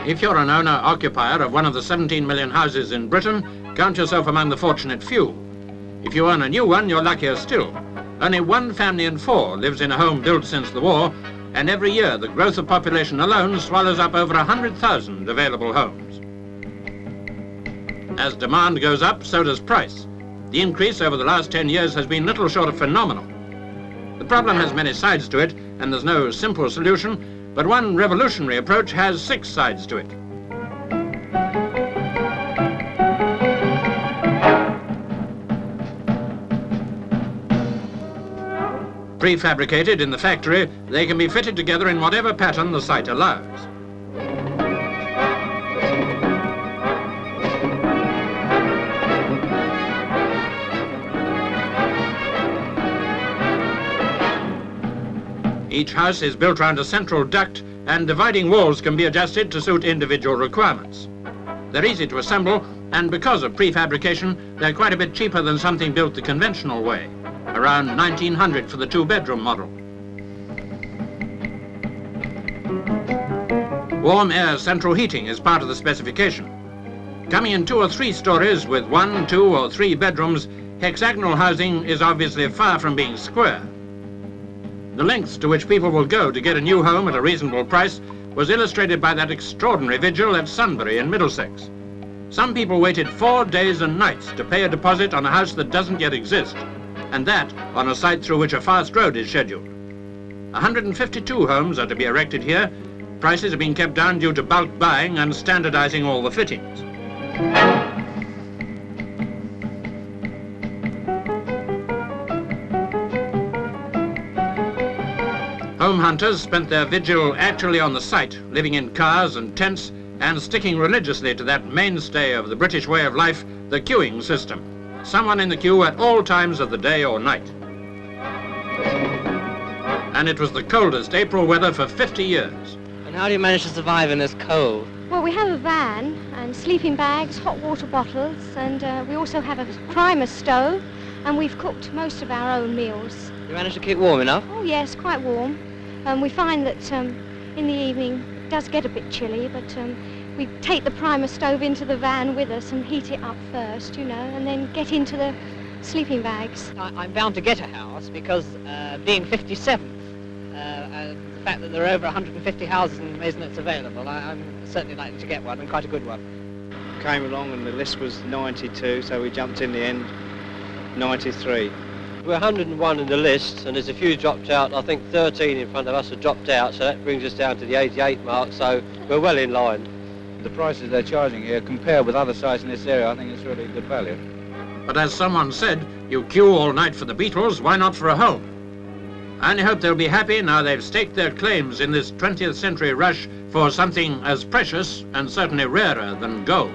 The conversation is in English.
If you're an owner-occupier of one of the 17 million houses in Britain, count yourself among the fortunate few. If you own a new one, you're luckier still. Only one family in four lives in a home built since the war, and every year the growth of population alone swallows up over 100,000 available homes. As demand goes up, so does price. The increase over the last 10 years has been little short of phenomenal. The problem has many sides to it, and there's no simple solution, but one revolutionary approach has 6 sides to it. Prefabricated in the factory, they can be fitted together in whatever pattern the site allows. Each house is built around a central duct, and dividing walls can be adjusted to suit individual requirements. They're easy to assemble, and because of prefabrication, they're quite a bit cheaper than something built the conventional way, around 1900 for the 2-bedroom model. Warm air central heating is part of the specification. Coming in 2 or 3 stories with 1, 2 or 3 bedrooms, hexagonal housing is obviously far from being square. The lengths to which people will go to get a new home at a reasonable price was illustrated by that extraordinary vigil at Sunbury in Middlesex. Some people waited 4 days and nights to pay a deposit on a house that doesn't yet exist, and that on a site through which a fast road is scheduled. 152 homes are to be erected here. Prices have been kept down due to bulk buying and standardising all the fittings. Home hunters spent their vigil actually on the site, living in cars and tents and sticking religiously to that mainstay of the British way of life, the queuing system. Someone in the queue at all times of the day or night. And it was the coldest April weather for 50 years. And how do you manage to survive in this cold? Well, we have a van and sleeping bags, hot water bottles, and we also have a primer stove, and we've cooked most of our own meals. You manage to keep warm enough? Oh yes, quite warm. We find that in the evening it does get a bit chilly, but we take the primer stove into the van with us and heat it up first, you know, and then get into the sleeping bags. I'm bound to get a house because being 57th, and the fact that there are over 150 houses in Middlesex available, I'm certainly likely to get one, and quite a good one. Came along and the list was 92, so we jumped in the end 93. We're 101 in the list, and there's a few dropped out. I think 13 in front of us have dropped out, so that brings us down to the 88 mark, so we're well in line. The prices they're charging here, compared with other sites in this area, I think it's really good value. But as someone said, you queue all night for the Beatles, why not for a home? I only hope they'll be happy now they've staked their claims in this 20th century rush for something as precious and certainly rarer than gold.